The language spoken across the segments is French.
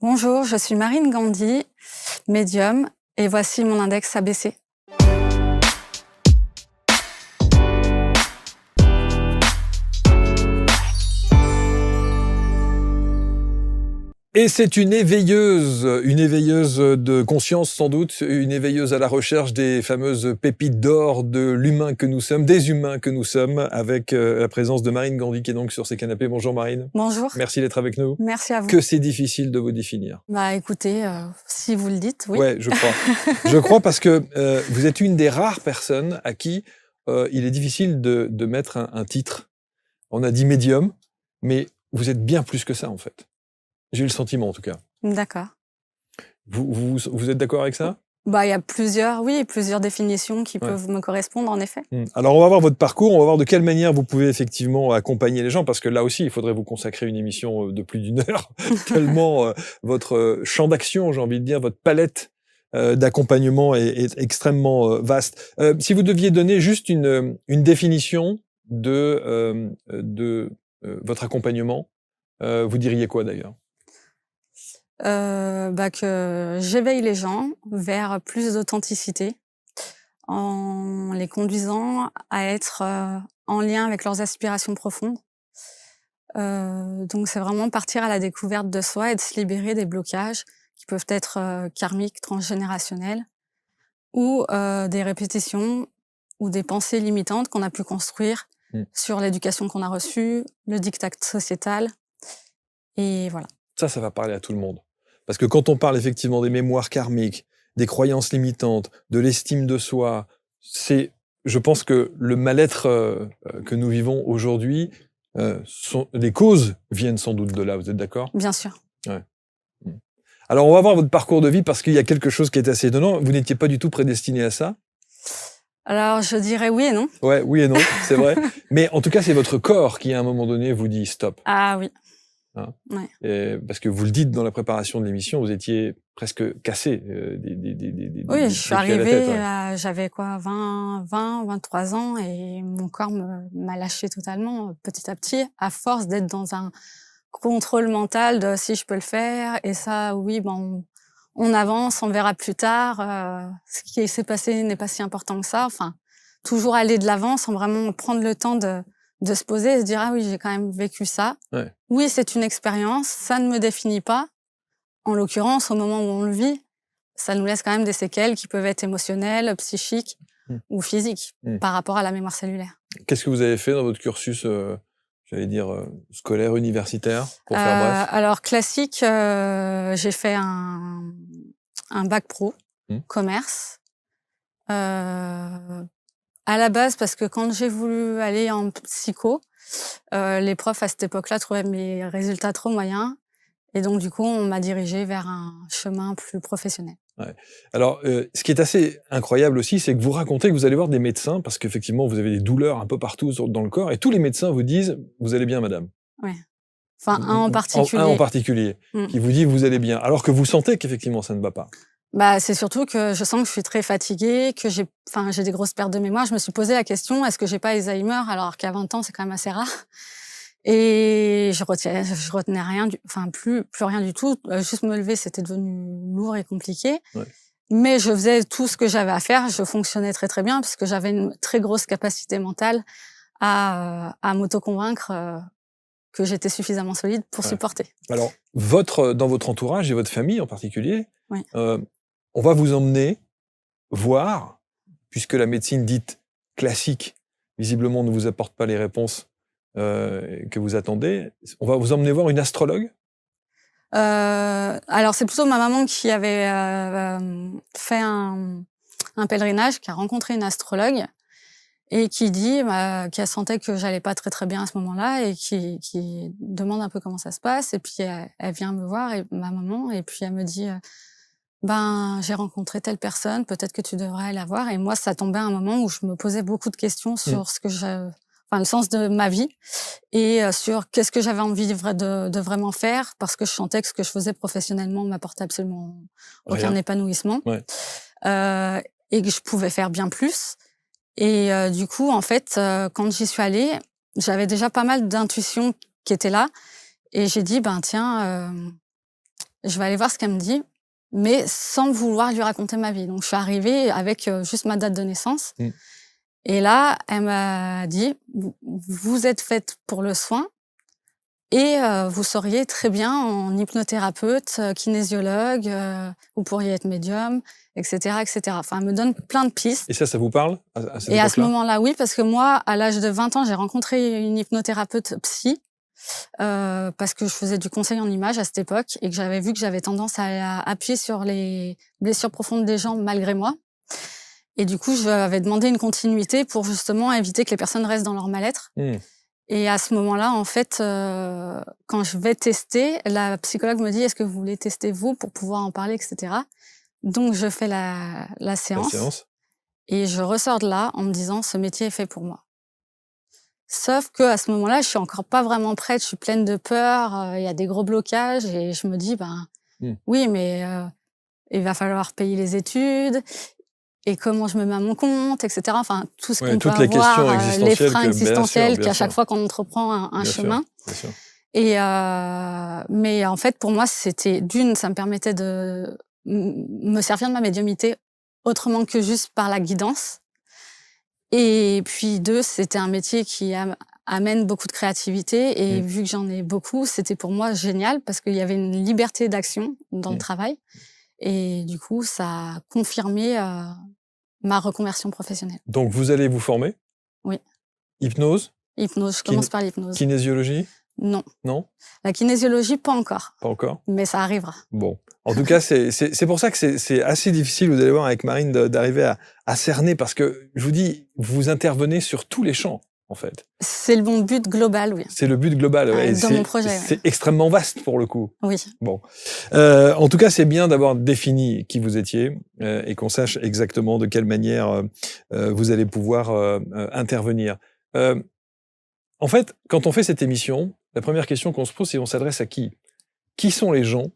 Bonjour, je suis Marine Gandhi, médium, et voici mon index ABC. Et c'est une éveilleuse de conscience sans doute, une éveilleuse à la recherche des fameuses pépites d'or de l'humain que nous sommes, des humains que nous sommes, avec la présence de Marine Gandhi qui est donc sur ces canapés. Bonjour Marine. Bonjour. Merci d'être avec nous. Merci à vous. Que c'est difficile de vous définir. Bah écoutez, si vous le dites, oui. Ouais, je crois. Je crois parce que vous êtes une des rares personnes à qui il est difficile de mettre un titre. On a dit médium, mais vous êtes bien plus que ça en fait. J'ai eu le sentiment, en tout cas. D'accord. Vous êtes d'accord avec ça? Bah, il y a plusieurs définitions qui peuvent me correspondre, en effet. Alors, on va voir votre parcours, on va voir de quelle manière vous pouvez effectivement accompagner les gens, parce que là aussi, il faudrait vous consacrer une émission de plus d'1 heure, tellement votre champ d'action, j'ai envie de dire, votre palette d'accompagnement est extrêmement vaste. Si vous deviez donner juste une définition de votre accompagnement, vous diriez quoi d'ailleurs? Que j'éveille les gens vers plus d'authenticité en les conduisant à être en lien avec leurs aspirations profondes. Donc c'est vraiment partir à la découverte de soi et de se libérer des blocages qui peuvent être karmiques, transgénérationnels, ou des répétitions ou des pensées limitantes qu'on a pu construire sur l'éducation qu'on a reçue, le diktat sociétal, et voilà. Ça va parler à tout le monde. Parce que quand on parle effectivement des mémoires karmiques, des croyances limitantes, de l'estime de soi, je pense que le mal-être que nous vivons aujourd'hui, les causes viennent sans doute de là, vous êtes d'accord? Bien sûr. Ouais. Alors on va voir votre parcours de vie parce qu'il y a quelque chose qui est assez étonnant. Vous n'étiez pas du tout prédestiné à ça? Alors je dirais oui et non. Ouais, oui et non, c'est vrai. Mais en tout cas, c'est votre corps qui à un moment donné vous dit stop. Ah oui. Hein, ouais. parce que vous le dites dans la préparation de l'émission, vous étiez presque cassé. Oui, je suis arrivée, j'avais quoi, 23 ans, et mon corps m'a lâché totalement petit à petit, à force d'être dans un contrôle mental de si je peux le faire, et ça, oui, on avance, on verra plus tard, ce qui s'est passé n'est pas si important que ça, enfin, toujours aller de l'avant sans vraiment prendre le temps de se poser et se dire « Ah oui, j'ai quand même vécu ça. Ouais. Oui, c'est une expérience, ça ne me définit pas. » En l'occurrence, au moment où on le vit, ça nous laisse quand même des séquelles qui peuvent être émotionnelles, psychiques ou physiques par rapport à la mémoire cellulaire. Qu'est-ce que vous avez fait dans votre cursus, j'allais dire, scolaire, universitaire, pour faire bref? Alors, classique, j'ai fait un bac pro, commerce. À la base, parce que quand j'ai voulu aller en psycho, les profs à cette époque-là trouvaient mes résultats trop moyens. Et donc, du coup, on m'a dirigée vers un chemin plus professionnel. Ouais. Alors, ce qui est assez incroyable aussi, c'est que vous racontez que vous allez voir des médecins, parce qu'effectivement, vous avez des douleurs un peu partout dans le corps, et tous les médecins vous disent « Vous allez bien, madame ». Oui. Enfin, un en particulier. Un en particulier, qui vous dit « Vous allez bien », alors que vous sentez qu'effectivement, ça ne va pas. Bah, c'est surtout que je sens que je suis très fatiguée, que j'ai des grosses pertes de mémoire. Je me suis posé la question, est-ce que j'ai pas Alzheimer, alors qu'à 20 ans, c'est quand même assez rare. Et je retenais rien, plus rien du tout. Juste me lever, c'était devenu lourd et compliqué. Ouais. Mais je faisais tout ce que j'avais à faire. Je fonctionnais très très bien parce que j'avais une très grosse capacité mentale à m'auto-convaincre que j'étais suffisamment solide pour supporter. Alors, dans votre entourage et votre famille en particulier, on va vous emmener voir, puisque la médecine dite classique, visiblement, ne vous apporte pas les réponses que vous attendez, on va vous emmener voir une astrologue? Alors, c'est plutôt ma maman qui avait fait un pèlerinage, qui a rencontré une astrologue et qui dit qu'elle sentait que j'allais pas très très bien à ce moment-là, et qui demande un peu comment ça se passe, et puis elle vient me voir, et ma maman, et puis elle me dit j'ai rencontré telle personne, peut-être que tu devrais la voir. Et moi, ça tombait à un moment où je me posais beaucoup de questions sur le sens de ma vie, et sur qu'est-ce que j'avais envie de vraiment faire, parce que je sentais que ce que je faisais professionnellement m'apportait absolument aucun épanouissement, et que je pouvais faire bien plus. Et du coup, en fait, quand j'y suis allée, j'avais déjà pas mal d'intuitions qui étaient là, et j'ai dit, tiens, je vais aller voir ce qu'elle me dit, mais sans vouloir lui raconter ma vie. Donc, je suis arrivée avec juste ma date de naissance. Et là, elle m'a dit, vous êtes faite pour le soin et vous seriez très bien en hypnothérapeute, kinésiologue, vous pourriez être médium, etc., etc. Enfin, elle me donne plein de pistes. Et ça vous parle à cette Et à ce époque-là? moment-là, oui, parce que moi, à l'âge de 20 ans, j'ai rencontré une hypnothérapeute psy, parce que je faisais du conseil en images à cette époque et que j'avais vu que j'avais tendance à appuyer sur les blessures profondes des gens malgré moi. Et du coup, je avais demandé une continuité pour justement éviter que les personnes restent dans leur mal-être. Et à ce moment-là, en fait, quand je vais tester, la psychologue me dit « Est-ce que vous voulez tester vous pour pouvoir en parler, etc. » Donc, je fais la séance et je ressors de là en me disant « Ce métier est fait pour moi ». Sauf qu'à ce moment-là, je suis encore pas vraiment prête, je suis pleine de peur, il y a des gros blocages et je me dis « Oui, mais il va falloir payer les études, et comment je me mets à mon compte, etc. » Enfin, tout ce qu'on peut avoir, les freins existentiels qu'à chaque fois qu'on entreprend un chemin. Bien sûr. Et mais en fait, pour moi, c'était ça me permettait de me servir de ma médiumnité autrement que juste par la guidance. Et puis 2, c'était un métier qui amène beaucoup de créativité. Et vu que j'en ai beaucoup, c'était pour moi génial parce qu'il y avait une liberté d'action dans le travail. Et du coup, ça a confirmé ma reconversion professionnelle. Donc, vous allez vous former? Oui. Hypnose? Hypnose, je commence par l'hypnose. Kinésiologie? Non. Non? La kinésiologie, pas encore. Pas encore? Mais ça arrivera. Bon. En tout cas, c'est pour ça que c'est assez difficile, vous allez voir avec Marine, d'arriver à cerner, parce que, je vous dis, vous intervenez sur tous les champs, en fait. C'est mon but global, oui. C'est le but global, ouais. Dans mon projet, c'est extrêmement vaste, pour le coup. Oui. Bon. En tout cas, c'est bien d'avoir défini qui vous étiez et qu'on sache exactement de quelle manière vous allez pouvoir intervenir. En fait, quand on fait cette émission, la première question qu'on se pose, c'est on s'adresse à qui? Qui sont les gens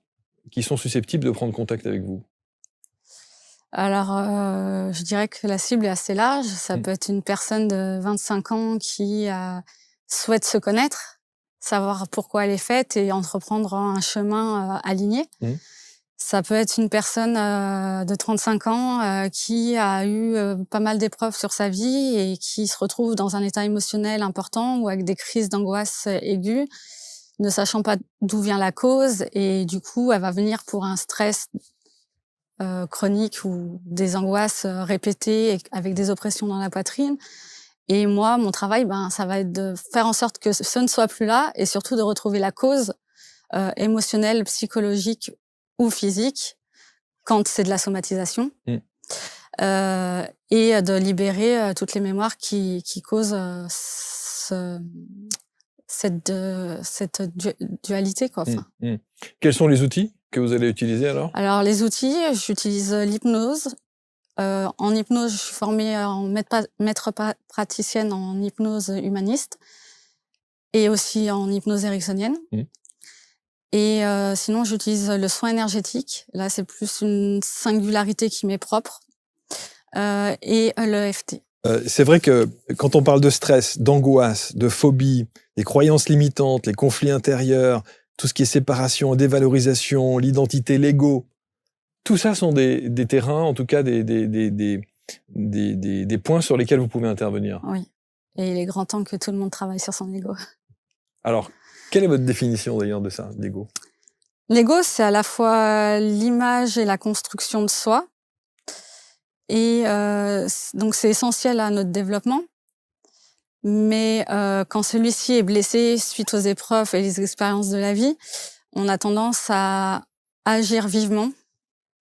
qui sont susceptibles de prendre contact avec vous? Alors, je dirais que la cible est assez large. Ça peut être une personne de 25 ans qui souhaite se connaître, savoir pourquoi elle est faite et entreprendre un chemin aligné. Ça peut être une personne de 35 ans qui a eu pas mal d'épreuves sur sa vie et qui se retrouve dans un état émotionnel important ou avec des crises d'angoisse aiguës, ne sachant pas d'où vient la cause, et du coup, elle va venir pour un stress chronique ou des angoisses répétées avec des oppressions dans la poitrine. Et moi, mon travail, ça va être de faire en sorte que ce ne soit plus là et surtout de retrouver la cause émotionnelle, psychologique ou physique quand c'est de la somatisation. Et de libérer toutes les mémoires qui causent cette dualité, quoi. Quels sont les outils que vous allez utiliser alors? Alors, les outils, j'utilise l'hypnose. En hypnose, je suis formée en maître praticienne en hypnose humaniste et aussi en hypnose ericksonienne. Et sinon, j'utilise le soin énergétique. Là, c'est plus une singularité qui m'est propre. Et l'EFT. C'est vrai que quand on parle de stress, d'angoisse, de phobie, des croyances limitantes, les conflits intérieurs, tout ce qui est séparation, dévalorisation, l'identité, l'ego, tout ça sont des terrains, en tout cas des points sur lesquels vous pouvez intervenir. Oui, et il est grand temps que tout le monde travaille sur son ego. Alors, quelle est votre définition d'ailleurs de ça, l'ego? L'ego, c'est à la fois l'image et la construction de soi. Et donc, c'est essentiel à notre développement. Mais quand celui-ci est blessé suite aux épreuves et les expériences de la vie, on a tendance à agir vivement,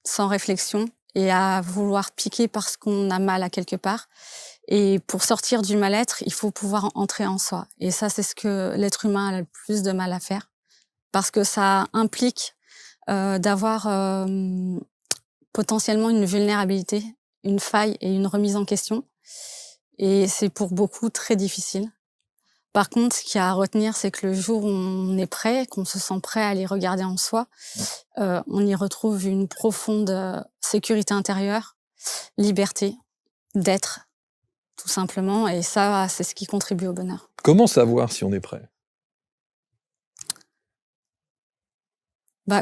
sans réflexion, et à vouloir piquer parce qu'on a mal à quelque part. Et pour sortir du mal-être, il faut pouvoir entrer en soi. Et ça, c'est ce que l'être humain a le plus de mal à faire. Parce que ça implique d'avoir potentiellement une vulnérabilité, une faille et une remise en question. Et c'est pour beaucoup très difficile. Par contre, ce qu'il y a à retenir, c'est que le jour où on est prêt, qu'on se sent prêt à aller regarder en soi, on y retrouve une profonde sécurité intérieure, liberté d'être, tout simplement. Et ça, c'est ce qui contribue au bonheur. Comment savoir si on est prêt?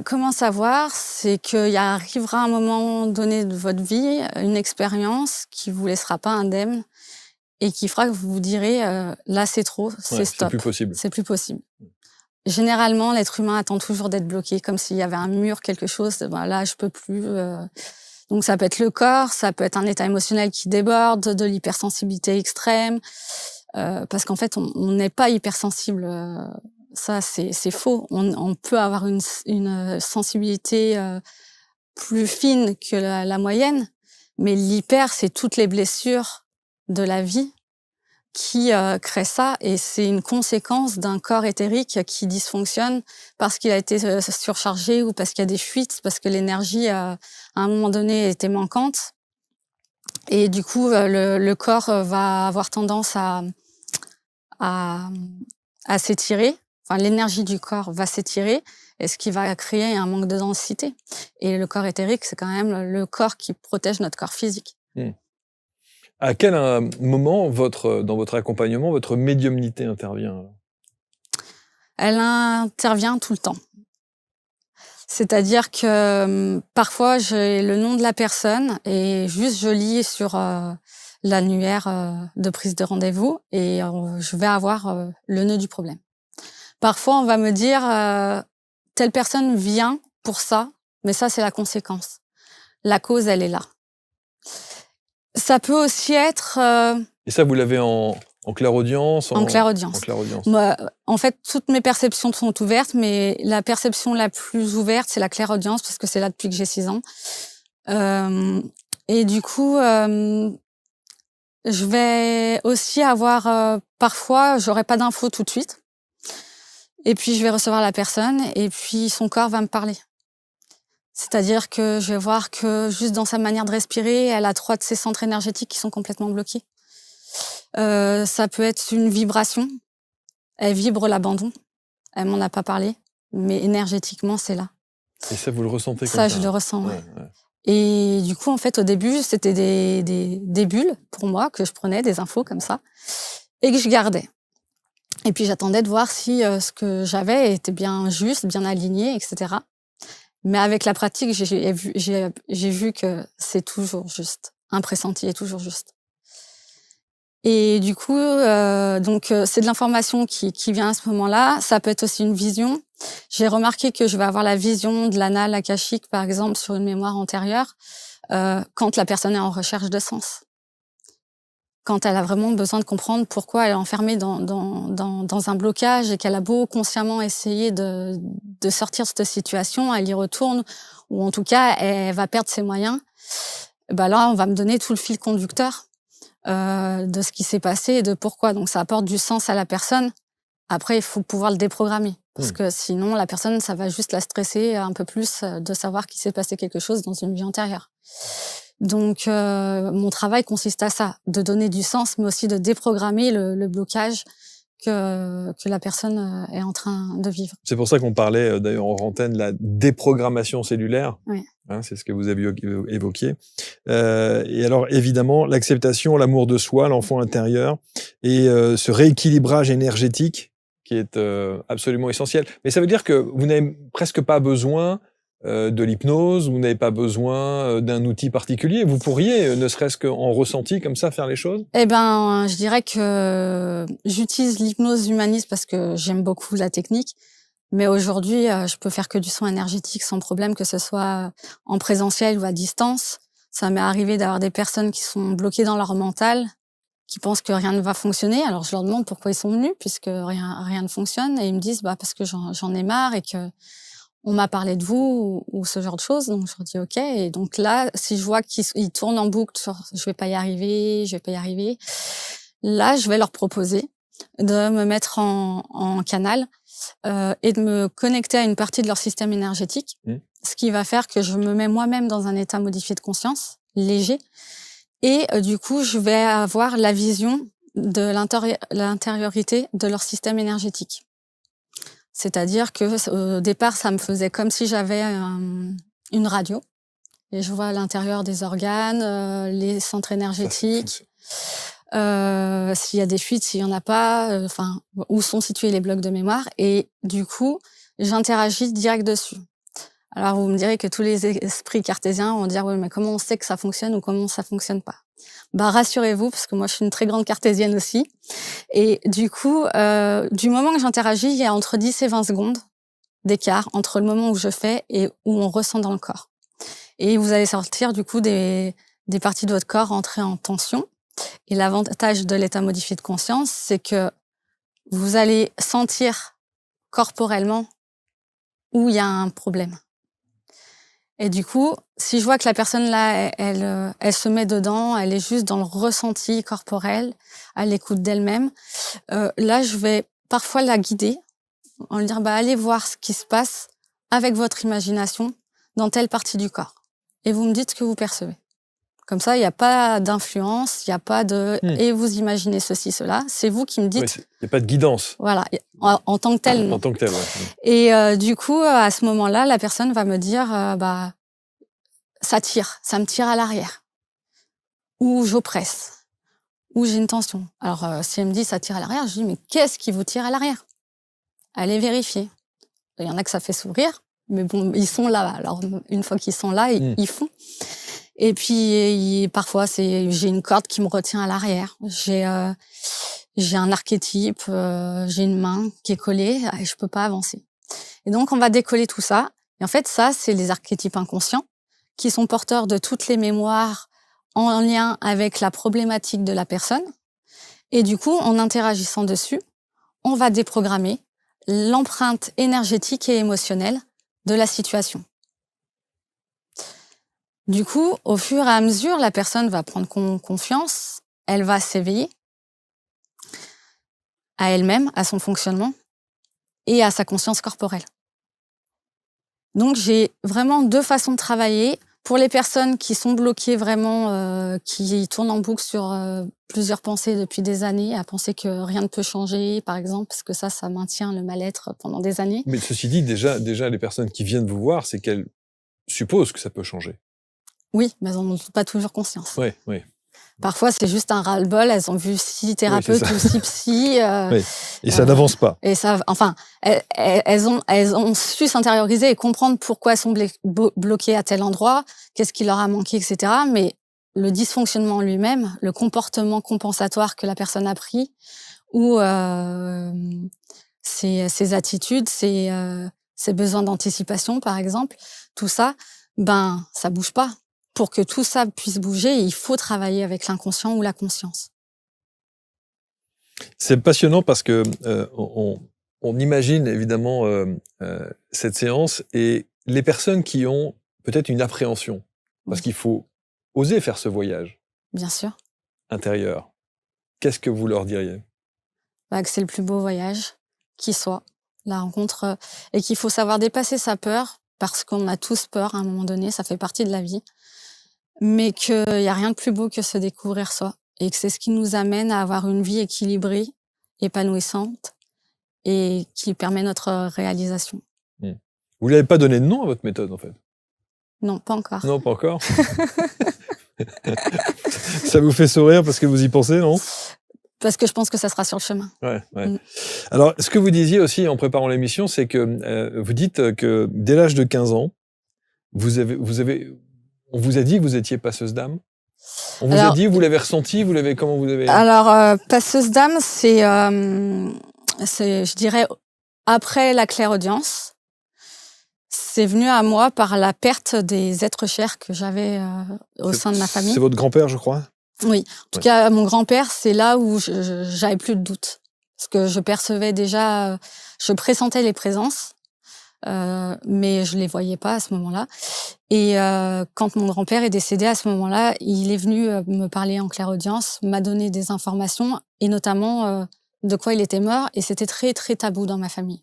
Comment savoir? C'est qu'il arrivera un moment donné de votre vie, une expérience qui vous laissera pas indemne et qui fera que vous vous direz, «Là, c'est trop, c'est Ouais, c'est stop, plus possible. c'est plus possible». Généralement, l'être humain attend toujours d'être bloqué, comme s'il y avait un mur, quelque chose, là, je peux plus, donc ça peut être le corps, ça peut être un état émotionnel qui déborde, de l'hypersensibilité extrême, parce qu'en fait, on n'est pas hypersensible, ça, c'est faux. On peut avoir une sensibilité, plus fine que la moyenne, mais l'hyper, c'est toutes les blessures de la vie qui créent ça, et c'est une conséquence d'un corps éthérique qui dysfonctionne parce qu'il a été surchargé ou parce qu'il y a des fuites, parce que l'énergie, à un moment donné, était manquante. Et du coup, le corps va avoir tendance à, à s'étirer. Enfin, l'énergie du corps va s'étirer, et ce qui va créer un manque de densité. Et le corps éthérique, c'est quand même le corps qui protège notre corps physique. Mmh. À quel moment dans votre accompagnement, votre médiumnité intervient? Elle intervient tout le temps. C'est-à-dire que parfois, j'ai le nom de la personne et juste je lis sur l'annuaire de prise de rendez-vous, et je vais avoir le nœud du problème. Parfois, on va me dire telle personne vient pour ça, mais ça, c'est la conséquence. La cause, elle est là. Ça peut aussi être Et ça, vous l'avez en clairaudience? en clairaudience. En clairaudience. Moi, en fait, toutes mes perceptions sont ouvertes, mais la perception la plus ouverte, c'est la clairaudience, parce que c'est là depuis que j'ai 6 ans. Et du coup, je vais aussi avoir parfois, j'aurai pas d'infos tout de suite. Et puis, je vais recevoir la personne, et puis son corps va me parler. C'est-à-dire que je vais voir que juste dans sa manière de respirer, elle a 3 de ses centres énergétiques qui sont complètement bloqués. Ça peut être une vibration. Elle vibre l'abandon. Elle m'en a pas parlé, mais énergétiquement, c'est là. Et ça, vous le ressentez comme Ça, ça? je le ressens, ouais. Ouais. Et du coup, en fait, au début, c'était des bulles pour moi que je prenais, des infos comme ça, et que je gardais. Et puis j'attendais de voir si ce que j'avais était bien juste, bien aligné, etc. Mais avec la pratique, j'ai vu que c'est toujours juste. Un pressenti est toujours juste. Et du coup, c'est de l'information qui vient à ce moment-là. Ça peut être aussi une vision. J'ai remarqué que je vais avoir la vision de l'anal akashique, par exemple, sur une mémoire antérieure, quand la personne est en recherche de sens. Quand elle a vraiment besoin de comprendre pourquoi elle est enfermée dans un blocage, et qu'elle a beau consciemment essayer de sortir de cette situation, elle y retourne, ou en tout cas, elle va perdre ses moyens. Là, on va me donner tout le fil conducteur de ce qui s'est passé et de pourquoi. Donc, ça apporte du sens à la personne. Après, il faut pouvoir le déprogrammer. Parce que sinon, la personne, ça va juste la stresser un peu plus de savoir qu'il s'est passé quelque chose dans une vie antérieure. Donc, mon travail consiste à ça, de donner du sens, mais aussi de déprogrammer le blocage que la personne est en train de vivre. C'est pour ça qu'on parlait d'ailleurs en antenne de la déprogrammation cellulaire. Oui. Hein, c'est ce que vous aviez évoqué. Et alors, évidemment, l'acceptation, l'amour de soi, l'enfant intérieur, et ce rééquilibrage énergétique qui est absolument essentiel. Mais ça veut dire que vous n'avez presque pas besoin de l'hypnose, vous n'avez pas besoin d'un outil particulier. Vous pourriez, ne serait-ce qu'en ressenti comme ça, faire les choses? Je dirais que j'utilise l'hypnose humaniste parce que j'aime beaucoup la technique. Mais aujourd'hui, je peux faire que du soin énergétique sans problème, que ce soit en présentiel ou à distance. Ça m'est arrivé d'avoir des personnes qui sont bloquées dans leur mental, qui pensent que rien ne va fonctionner. Alors je leur demande pourquoi ils sont venus, puisque rien ne fonctionne, et ils me disent parce que j'en ai marre et que on m'a parlé de vous, ou ce genre de choses. Donc je leur dis OK. Et donc là, si je vois qu'ils tournent en boucle sur je vais pas y arriver, là je vais leur proposer de me mettre en canal et de me connecter à une partie de leur système énergétique, ce qui va faire que je me mets moi-même dans un état modifié de conscience, léger, et du coup, je vais avoir la vision de l'intériorité de leur système énergétique. C'est-à-dire que au départ, ça me faisait comme si j'avais une radio, et je vois à l'intérieur des organes, les centres énergétiques, s'il y a des fuites, s'il y en a pas, où sont situés les blocs de mémoire, et du coup, j'interagis direct dessus. Alors, vous me direz que tous les esprits cartésiens vont dire, oui, mais comment on sait que ça fonctionne ou comment ça fonctionne pas? Bah, rassurez-vous, parce que moi, je suis une très grande cartésienne aussi. Et du coup, du moment que j'interagis, il y a entre 10 et 20 secondes d'écart entre le moment où je fais et où on ressent dans le corps. Et vous allez sortir, du coup, des parties de votre corps entrées en tension. Et l'avantage de l'état modifié de conscience, c'est que vous allez sentir corporellement où il y a un problème. Et du coup, si je vois que la personne là, elle se met dedans, elle est juste dans le ressenti corporel, à l'écoute d'elle-même, là, je vais parfois la guider en lui disant, bah, allez voir ce qui se passe avec votre imagination dans telle partie du corps. Et vous me dites ce que vous percevez. Comme ça, il n'y a pas d'influence, il n'y a pas de « et vous imaginez ceci, cela ». C'est vous qui me dites… Il n'y a pas de guidance. Voilà, en tant que tel, non. En tant que tel, ouais. Et du coup, à ce moment-là, la personne va me dire bah, ça tire, ça me tire à l'arrière. Ou j'oppresse. Ou j'ai une tension. Alors, si elle me dit ça tire à l'arrière, je dis mais qu'est-ce qui vous tire à l'arrière? Allez vérifier. Il y en a que ça fait sourire, mais bon, ils sont là. Alors, une fois qu'ils sont là, ils font. Et puis, parfois, j'ai une corde qui me retient à l'arrière. J'ai un archétype, j'ai une main qui est collée et je peux pas avancer. Et donc, on va décoller tout ça. Et en fait, ça, c'est les archétypes inconscients qui sont porteurs de toutes les mémoires en lien avec la problématique de la personne. Et du coup, en interagissant dessus, on va déprogrammer l'empreinte énergétique et émotionnelle de la situation. Du coup, au fur et à mesure, la personne va prendre confiance, elle va s'éveiller à elle-même, à son fonctionnement et à sa conscience corporelle. Donc, j'ai vraiment deux façons de travailler. Pour les personnes qui sont bloquées vraiment, qui tournent en boucle sur plusieurs pensées depuis des années, à penser que rien ne peut changer, par exemple, parce que ça maintient le mal-être pendant des années. Mais ceci dit, déjà les personnes qui viennent vous voir, c'est qu'elles supposent que ça peut changer. Oui, mais elles n'en ont pas toujours conscience. Oui, oui. Parfois, c'est juste un ras-le-bol. Elles ont vu 6 thérapeutes ou 6 psys. Oui. Et ça n'avance pas. Et ça, enfin, elles ont su s'intérioriser et comprendre pourquoi elles sont bloquées à tel endroit, qu'est-ce qui leur a manqué, etc. Mais le dysfonctionnement lui-même, le comportement compensatoire que la personne a pris, ou ses attitudes, ses besoins d'anticipation, par exemple, tout ça, ça bouge pas. Pour que tout ça puisse bouger, il faut travailler avec l'inconscient ou la conscience. C'est passionnant parce que on imagine évidemment cette séance et les personnes qui ont peut-être une appréhension, parce qu'il faut oser faire ce voyage. Bien sûr. Intérieur. Qu'est-ce que vous leur diriez? Que c'est le plus beau voyage qui soit, la rencontre, et qu'il faut savoir dépasser sa peur, parce qu'on a tous peur à un moment donné, ça fait partie de la vie. Mais qu'il n'y a rien de plus beau que se découvrir soi. Et que c'est ce qui nous amène à avoir une vie équilibrée, épanouissante, et qui permet notre réalisation. Vous n'avez pas donné de nom à votre méthode, en fait? Non, pas encore. Non, pas encore. Ça vous fait sourire parce que vous y pensez, non? Parce que je pense que ça sera sur le chemin. Ouais. Alors, ce que vous disiez aussi en préparant l'émission, c'est que vous dites que dès l'âge de 15 ans, on vous a dit que vous étiez passeuse d'âme? On vous a dit, vous l'avez ressenti, comment vous avez… Alors, passeuse d'âme, c'est, je dirais, après la clairaudience, c'est venu à moi par la perte des êtres chers que j'avais au sein de ma famille. C'est votre grand-père, je crois? Oui, en tout cas, mon grand-père, c'est là où j'avais plus de doute. Parce que je percevais déjà, je pressentais les présences, mais je les voyais pas à ce moment-là. Et quand mon grand-père est décédé à ce moment-là, il est venu me parler en clairaudience, m'a donné des informations, et notamment de quoi il était mort, et c'était très, très tabou dans ma famille.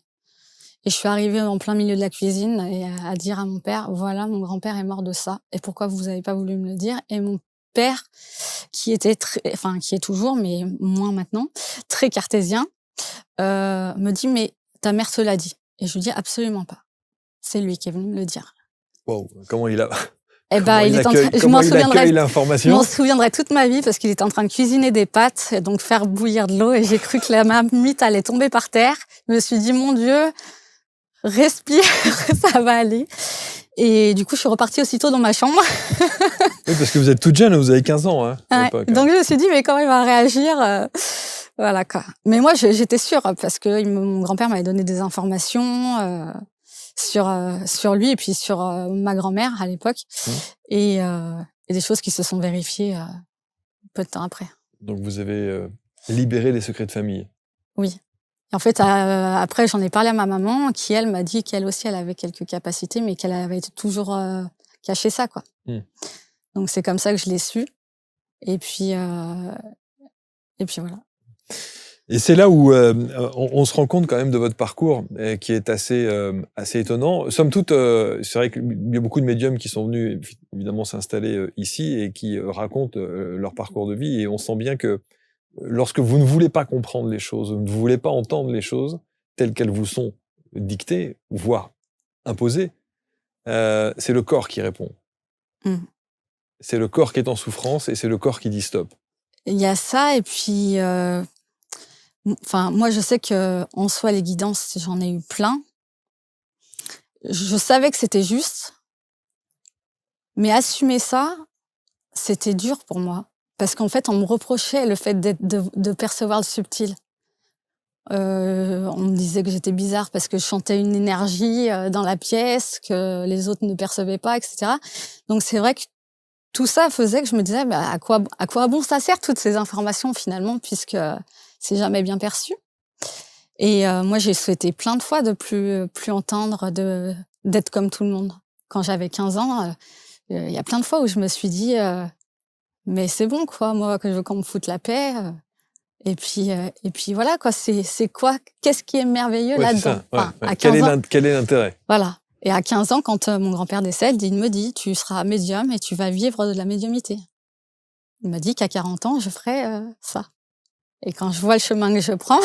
Et je suis arrivée en plein milieu de la cuisine et à dire à mon père, voilà, mon grand-père est mort de ça, et pourquoi vous avez pas voulu me le dire? Et mon père, qui était qui est toujours, mais moins maintenant, très cartésien, me dit, mais ta mère te l'a dit. Et je lui dis, absolument pas. C'est lui qui est venu me le dire. Wow, comment il a… Je m'en souviendrai toute ma vie parce qu'il était en train de cuisiner des pâtes et donc faire bouillir de l'eau, et j'ai cru que la marmite allait tomber par terre. Je me suis dit, mon Dieu, respire, ça va aller. Et du coup, je suis repartie aussitôt dans ma chambre. Oui, parce que vous êtes toute jeune, vous avez 15 ans à Ouais. l'époque. Donc je me suis dit, mais comment il va réagir voilà quoi. Mais moi, j'étais sûre parce que mon grand-père m'avait donné des informations sur lui et puis sur ma grand-mère à l'époque et des choses qui se sont vérifiées peu de temps après. Donc vous avez libéré les secrets de famille. Oui. En fait, après, j'en ai parlé à ma maman, qui, elle, m'a dit qu'elle aussi, elle avait quelques capacités, mais qu'elle avait toujours caché ça, quoi. Donc, c'est comme ça que je l'ai su. Et puis voilà. Et c'est là où on se rend compte quand même de votre parcours, qui est assez étonnant. Somme toute, c'est vrai qu'il y a beaucoup de médiums qui sont venus, évidemment, s'installer ici et qui racontent leur parcours de vie. Et on sent bien que lorsque vous ne voulez pas comprendre les choses, vous ne voulez pas entendre les choses telles qu'elles vous sont dictées, voire imposées, c'est le corps qui répond. C'est le corps qui est en souffrance et c'est le corps qui dit stop. Il y a ça, et puis, moi, je sais qu'en soi, les guidances, j'en ai eu plein. Je savais que c'était juste, mais assumer ça, c'était dur pour moi. Parce qu'en fait, on me reprochait le fait de percevoir le subtil. On me disait que j'étais bizarre parce que je chantais une énergie dans la pièce que les autres ne percevaient pas, etc. Donc c'est vrai que tout ça faisait que je me disais, bah, à quoi bon ça sert toutes ces informations finalement, puisque c'est jamais bien perçu. Et moi, j'ai souhaité plein de fois de plus entendre, d'être comme tout le monde. Quand j'avais 15 ans, il y a plein de fois où je me suis dit, mais c'est bon, quoi, moi, que je veux qu'on me foute la paix. Et puis voilà, quoi, c'est quoi, qu'est-ce qui est merveilleux là-dedans? À 15 ans, quel est l'intérêt? voilà. Et à 15 ans, quand mon grand-père décède, il me dit, tu seras médium et tu vas vivre de la médiumnité. Il m'a dit qu'à 40 ans, je ferai ça. Et quand je vois le chemin que je prends...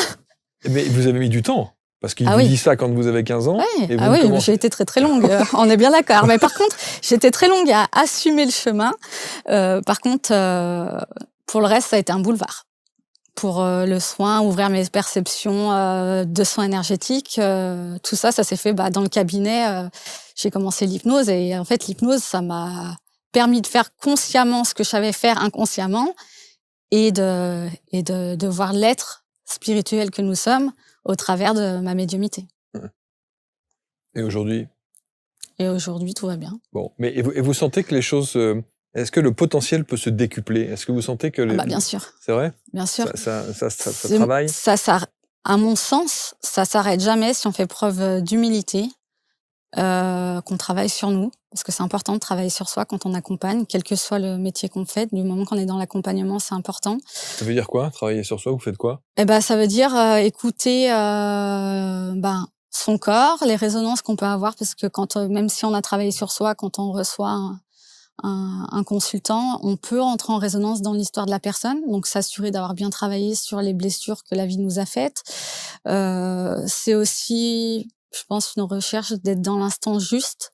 Mais vous avez mis du temps, parce qu'il vous dit ça quand vous avez 15 ans. Ouais. Et vous Oui, j'ai été très très longue, on est bien d'accord. Mais par contre, j'étais très longue à assumer le chemin. Par contre, pour le reste, ça a été un boulevard. Pour le soin, ouvrir mes perceptions de soins énergétiques, tout ça, ça s'est fait dans le cabinet. J'ai commencé l'hypnose et en fait, l'hypnose, ça m'a permis de faire consciemment ce que je savais faire inconsciemment et de voir l'être spirituel que nous sommes au travers de ma médiumnité. Et aujourd'hui? Et aujourd'hui, tout va bien. Bon, mais et vous sentez que les choses... Est-ce que le potentiel peut se décupler? Est-ce que vous sentez que... Bien sûr. C'est vrai? Bien sûr. Ça travaille? À mon sens, ça s'arrête jamais si on fait preuve d'humilité, qu'on travaille sur nous, parce que c'est important de travailler sur soi quand on accompagne, quel que soit le métier qu'on fait. Du moment qu'on est dans l'accompagnement, c'est important. Ça veut dire quoi, travailler sur soi? Vous faites quoi? Ça veut dire écouter son corps, les résonances qu'on peut avoir, parce que même si on a travaillé sur soi, quand on reçoit un consultant, on peut entrer en résonance dans l'histoire de la personne, donc s'assurer d'avoir bien travaillé sur les blessures que la vie nous a faites. C'est aussi, je pense, une recherche d'être dans l'instant juste,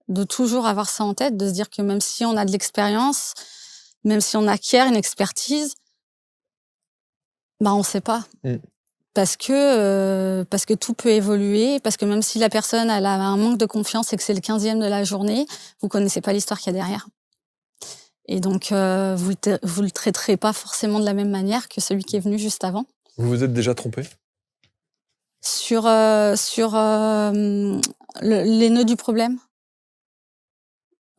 de toujours avoir ça en tête, de se dire que même si on a de l'expérience, même si on acquiert une expertise, on ne sait pas. Parce que tout peut évoluer, parce que même si la personne elle a un manque de confiance et que c'est le 15e de la journée, vous connaissez pas l'histoire qu'il y a derrière. Et donc, vous le traiterez pas forcément de la même manière que celui qui est venu juste avant. Vous vous êtes déjà trompé? Sur les nœuds du problème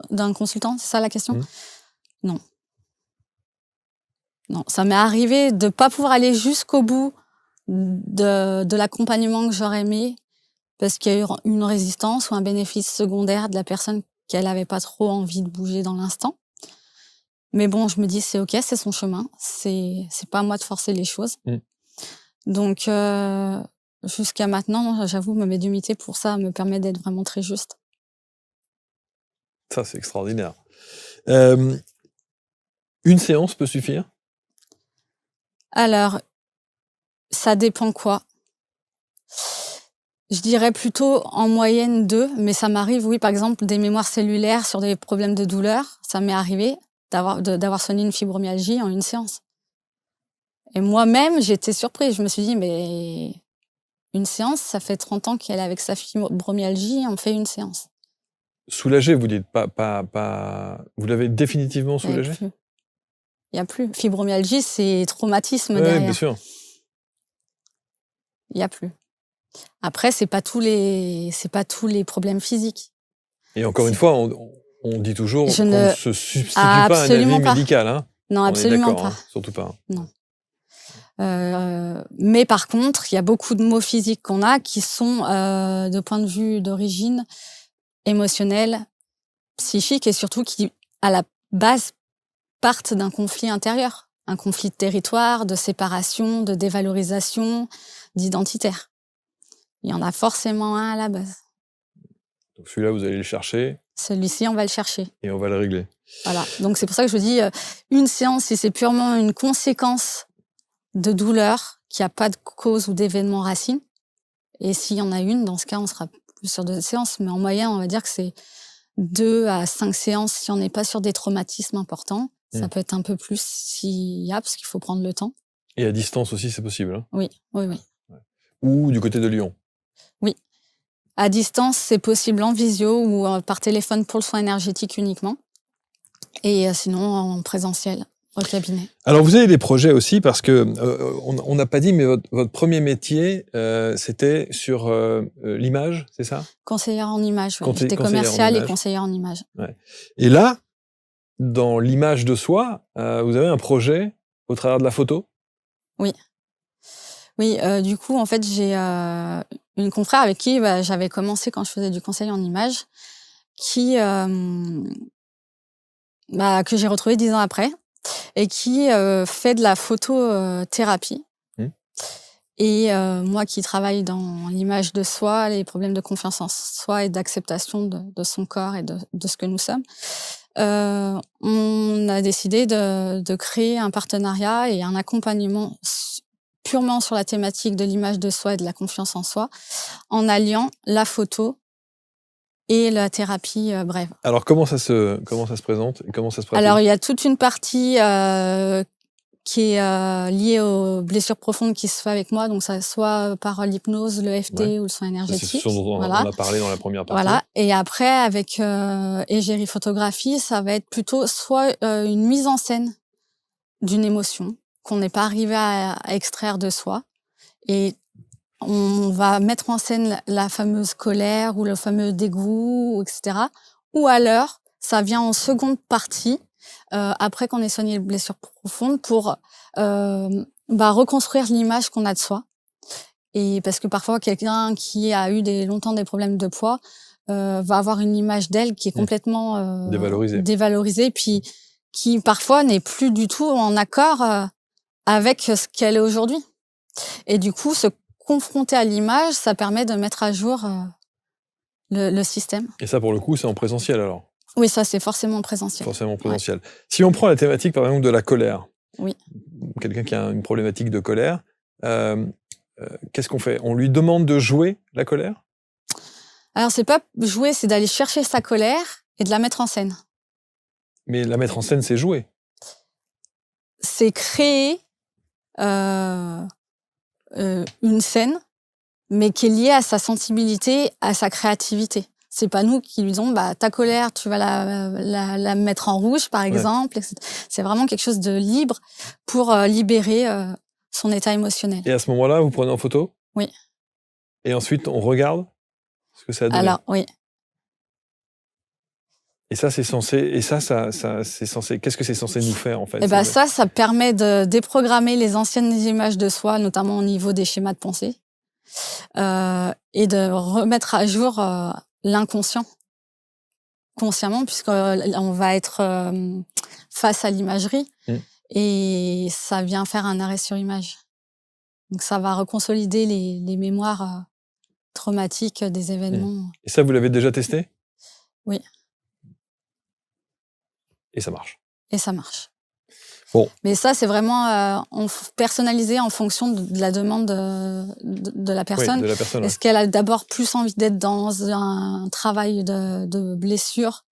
d'un consultant, c'est ça la question? Non. Non, ça m'est arrivé de pas pouvoir aller jusqu'au bout de l'accompagnement que j'aurais aimé parce qu'il y a eu une résistance ou un bénéfice secondaire de la personne qu'elle avait pas trop envie de bouger dans l'instant. Mais bon, je me dis, c'est OK, c'est son chemin. C'est pas à moi de forcer les choses. Donc, jusqu'à maintenant, j'avoue, ma médiumnité, pour ça, me permet d'être vraiment très juste. Ça, c'est extraordinaire. Une séance peut suffire? Alors, ça dépend quoi. Je dirais plutôt en moyenne 2, mais ça m'arrive, oui, par exemple, des mémoires cellulaires sur des problèmes de douleur. Ça m'est arrivé d'avoir soigné une fibromyalgie en une séance. Et moi-même, j'étais surprise. Je me suis dit, mais une séance, ça fait 30 ans qu'elle est avec sa fibromyalgie, on fait une séance. Soulagé, vous dites, vous l'avez définitivement Il n'y a soulagé? plus. Il n'y a plus. Fibromyalgie, c'est traumatisme Oui, derrière. bien sûr. Il n'y a plus. Après, c'est pas tous les problèmes physiques. Et encore une fois, on dit toujours Je qu'on ne- ne se substitue Ah, pas à un avis absolument pas. médical. Hein. Non, On est absolument d'accord, pas. hein, surtout pas. Non. Mais par contre, il y a beaucoup de maux physiques qu'on a qui sont, de point de vue d'origine émotionnelle, psychique et surtout qui, à la base, partent d'un conflit intérieur. Un conflit de territoire, de séparation, de dévalorisation, d'identitaire. Il y en a forcément un à la base. Donc celui-là, vous allez le chercher Celui-ci, on va le chercher. et on va le régler. Voilà. Donc c'est pour ça que je dis, une séance, si c'est purement une conséquence de douleur, qui a pas de cause ou d'événement racine. Et s'il y en a une, dans ce cas, on sera plus sur 2 séances. Mais en moyenne, on va dire que c'est 2 à 5 séances si on n'est pas sur des traumatismes importants. Ça peut être un peu plus s'il y a, parce qu'il faut prendre le temps. Et à distance aussi, c'est possible. Hein. Oui. Ou du côté de Lyon. À distance, c'est possible en visio ou par téléphone pour le soin énergétique uniquement. Et sinon, en présentiel, au cabinet. Alors, vous avez des projets aussi, parce que on n'a pas dit, mais votre premier métier, c'était sur l'image, c'est ça? Conseillère en image, oui. Conseillère J'étais en commerciale et image. conseillère en image. Ouais. Et là, dans l'image de soi, vous avez un projet au travers de la photo? Oui, du coup, en fait, j'ai une confrère avec qui j'avais commencé quand je faisais du conseil en image, qui, que j'ai retrouvée 10 ans après, et qui fait de la photothérapie. Et moi qui travaille dans l'image de soi, les problèmes de confiance en soi et d'acceptation de son corps et de ce que nous sommes, on a décidé de créer un partenariat et un accompagnement purement sur la thématique de l'image de soi et de la confiance en soi, en alliant la photo et la thérapie brève. Alors, comment ça se présente et comment ça se pratique? Alors, il y a toute une partie qui est liée aux blessures profondes qui se fait avec moi, donc ça soit par l'hypnose, le FT ou le soin énergétique. C'est ce dont on a parlé dans la première partie. Voilà. Et après, avec Égérie Photographie, ça va être plutôt soit une mise en scène d'une émotion qu'on n'est pas arrivé à extraire de soi. Et on va mettre en scène la fameuse colère ou le fameux dégoût, etc. Ou alors, ça vient en seconde partie, après qu'on ait soigné les blessures profondes, pour reconstruire l'image qu'on a de soi. Et parce que parfois, quelqu'un qui a eu longtemps des problèmes de poids va avoir une image d'elle qui est complètement dévalorisée, puis qui parfois n'est plus du tout en accord avec ce qu'elle est aujourd'hui. Et du coup, se confronter à l'image, ça permet de mettre à jour le système. Et ça, pour le coup, c'est en présentiel alors? Oui, ça, c'est forcément en présentiel. Forcément en présentiel. Ouais. Si on prend la thématique, par exemple, de la colère, oui. Quelqu'un qui a une problématique de colère, qu'est-ce qu'on fait? On lui demande de jouer la colère? Alors, c'est pas jouer, c'est d'aller chercher sa colère et de la mettre en scène. Mais la mettre en scène, c'est jouer. C'est créer une scène, mais qui est liée à sa sensibilité, à sa créativité. C'est pas nous qui lui disons, ta colère, tu vas la mettre en rouge, par exemple. Ouais. C'est vraiment quelque chose de libre pour libérer son état émotionnel. Et à ce moment-là, vous prenez en photo? Oui. Et ensuite, on regarde ce que ça a donné? Alors, oui. Et ça, c'est censé. Et ça c'est censé. Qu'est-ce que c'est censé nous faire, en fait? Et ça permet de déprogrammer les anciennes images de soi, notamment au niveau des schémas de pensée, et de remettre à jour l'inconscient, consciemment, puisqu'on va être face à l'imagerie, et ça vient faire un arrêt sur image. Donc ça va reconsolider les mémoires traumatiques des événements. Et ça, vous l'avez déjà testé? Oui. Et ça marche. Et ça marche. Bon. Mais ça, c'est vraiment personnalisé en fonction de la demande de la personne. Oui, de la personne. Est-ce qu'elle a d'abord plus envie d'être dans un travail de blessure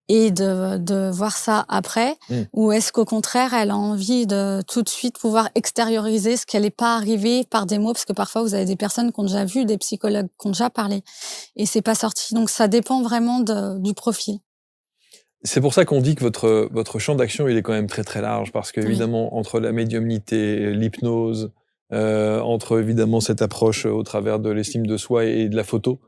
et de voir ça après, ou est-ce qu'au contraire, elle a envie de tout de suite pouvoir extérioriser ce qu'elle n'est pas arrivée par des mots, parce que parfois, vous avez des personnes qui ont déjà vu, des psychologues qui ont déjà parlé, et c'est pas sorti. Donc, ça dépend vraiment du profil. C'est pour ça qu'on dit que votre champ d'action, il est quand même très, très large, parce qu'évidemment, Oui. entre la médiumnité, l'hypnose, entre évidemment cette approche au travers de l'estime de soi et de la photo,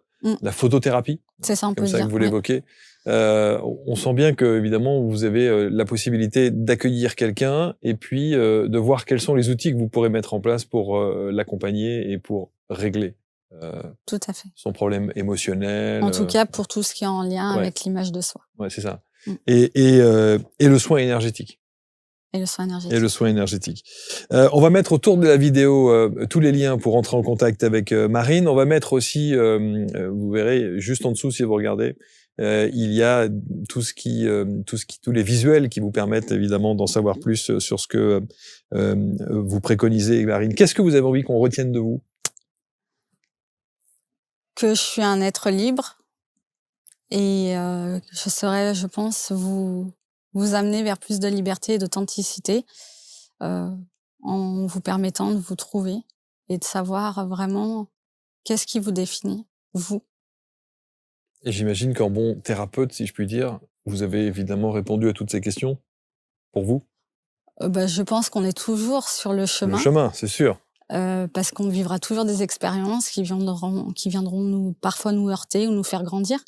la photothérapie, C'est ça, on peut comme ça dire. que vous Oui. l'évoquez, on sent bien que évidemment vous avez la possibilité d'accueillir quelqu'un et puis de voir quels sont les outils que vous pourrez mettre en place pour l'accompagner et pour régler Tout à fait. son problème émotionnel. En tout cas, pour tout ce qui est en lien avec l'image de soi. Ouais, c'est ça. Et le soin énergétique. Et le soin énergétique. Et le soin énergétique. On va mettre autour de la vidéo tous les liens pour entrer en contact avec Marine. On va mettre aussi, vous verrez juste en dessous si vous regardez, il y a tous les visuels qui vous permettent évidemment d'en savoir plus sur ce que vous préconisez, Marine. Qu'est-ce que vous avez envie qu'on retienne de vous? Que je suis un être libre et je saurais, je pense, vous amener vers plus de liberté et d'authenticité en vous permettant de vous trouver et de savoir vraiment qu'est-ce qui vous définit, vous. Et j'imagine qu'en bon thérapeute, si je puis dire, vous avez évidemment répondu à toutes ces questions pour vous. Je pense qu'on est toujours sur le chemin. Le chemin, c'est sûr. Parce qu'on vivra toujours des expériences qui viendront parfois nous heurter ou nous faire grandir.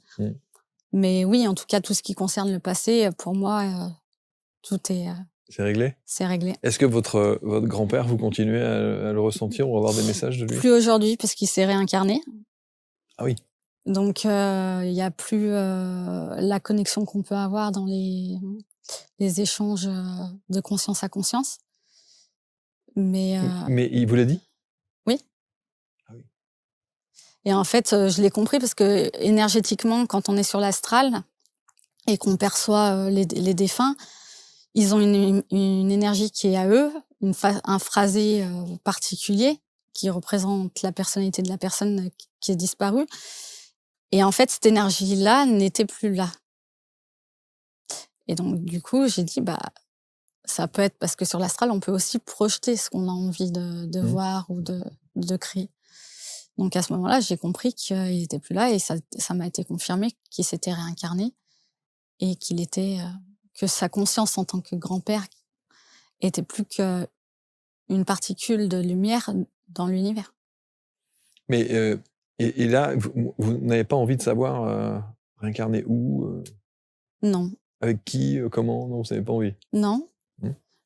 Mais oui, en tout cas, tout ce qui concerne le passé, pour moi, tout est... C'est réglé? C'est réglé. Est-ce que votre grand-père, vous continuez à le ressentir ou à avoir des messages de lui? Plus aujourd'hui, parce qu'il s'est réincarné. Ah oui. Donc, il n'y a plus la connexion qu'on peut avoir dans les échanges de conscience à conscience. Mais il vous l'a dit? Oui. Ah oui. Et en fait, je l'ai compris parce que énergétiquement, quand on est sur l'astral et qu'on perçoit les défunts, ils ont une énergie qui est à eux, un phrasé particulier qui représente la personnalité de la personne qui est disparue. Et en fait, cette énergie-là n'était plus là. Et donc, du coup, j'ai dit, ça peut être parce que sur l'astral, on peut aussi projeter ce qu'on a envie de voir ou de créer. Donc, à ce moment-là, j'ai compris qu'il n'était plus là et ça m'a été confirmé qu'il s'était réincarné et que sa conscience en tant que grand-père était plus qu'une particule de lumière dans l'univers. Mais et là, vous n'avez pas envie de savoir réincarner où? Non. Avec qui? Comment? Non, vous n'avez pas envie? Non.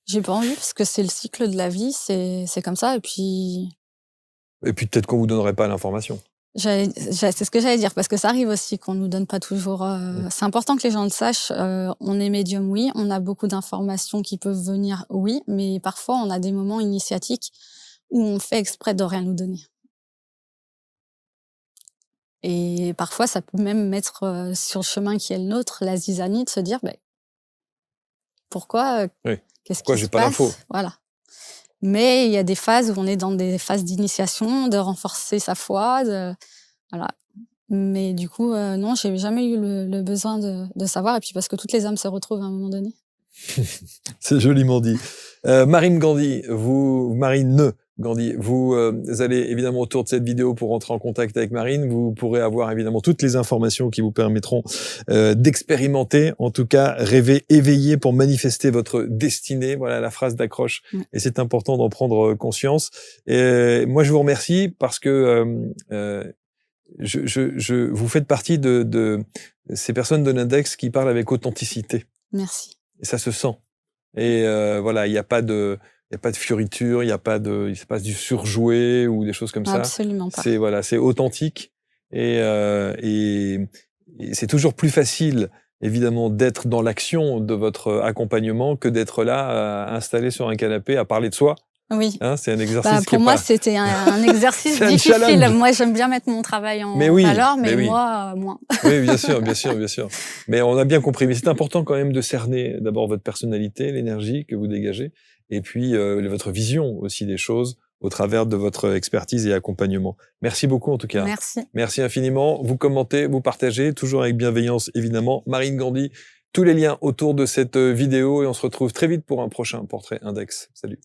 J'ai pas envie parce que c'est le cycle de la vie, c'est comme ça. Et puis peut-être qu'on vous donnerait pas l'information. C'est ce que j'allais dire, parce que ça arrive aussi qu'on nous donne pas toujours... C'est important que les gens le sachent. On est médium, oui. On a beaucoup d'informations qui peuvent venir, oui. Mais parfois, on a des moments initiatiques où on fait exprès de rien nous donner. Et parfois, ça peut même mettre sur le chemin qui est le nôtre, la zizanie, de se dire, pourquoi qu'est-ce qui se passe? Pourquoi j'ai pas l'info? Voilà. Mais il y a des phases où on est dans des phases d'initiation, de renforcer sa foi, voilà. Mais du coup, non, j'ai jamais eu le besoin de savoir. Et puis parce que toutes les âmes se retrouvent à un moment donné. C'est joliment dit. Marine Gandhi, Marine Gandhi, vous allez évidemment autour de cette vidéo pour rentrer en contact avec Marine. Vous pourrez avoir évidemment toutes les informations qui vous permettront d'expérimenter, en tout cas rêver éveillé pour manifester votre destinée. Voilà la phrase d'accroche. Et c'est important d'en prendre conscience. Et moi, je vous remercie parce que vous faites partie de ces personnes de l'index qui parlent avec authenticité. Merci. Et ça se sent. Et voilà, il n'y a pas de fioriture, il pas du surjoué ou des choses comme ça. Absolument pas. C'est authentique et c'est toujours plus facile, évidemment, d'être dans l'action de votre accompagnement que d'être là, installé sur un canapé, à parler de soi. Oui. Hein, c'est un exercice. Pour moi, c'était un exercice difficile. Moi, j'aime bien mettre mon travail en valeur, mais moi, moins. Oui, bien sûr. Mais on a bien compris. Mais c'est important quand même de cerner d'abord votre personnalité, l'énergie que vous dégagez, et puis votre vision aussi des choses au travers de votre expertise et accompagnement. Merci beaucoup en tout cas. Merci. Merci infiniment. Vous commentez, vous partagez, toujours avec bienveillance évidemment. Marine Gandhi, tous les liens autour de cette vidéo et on se retrouve très vite pour un prochain Portrait Index. Salut.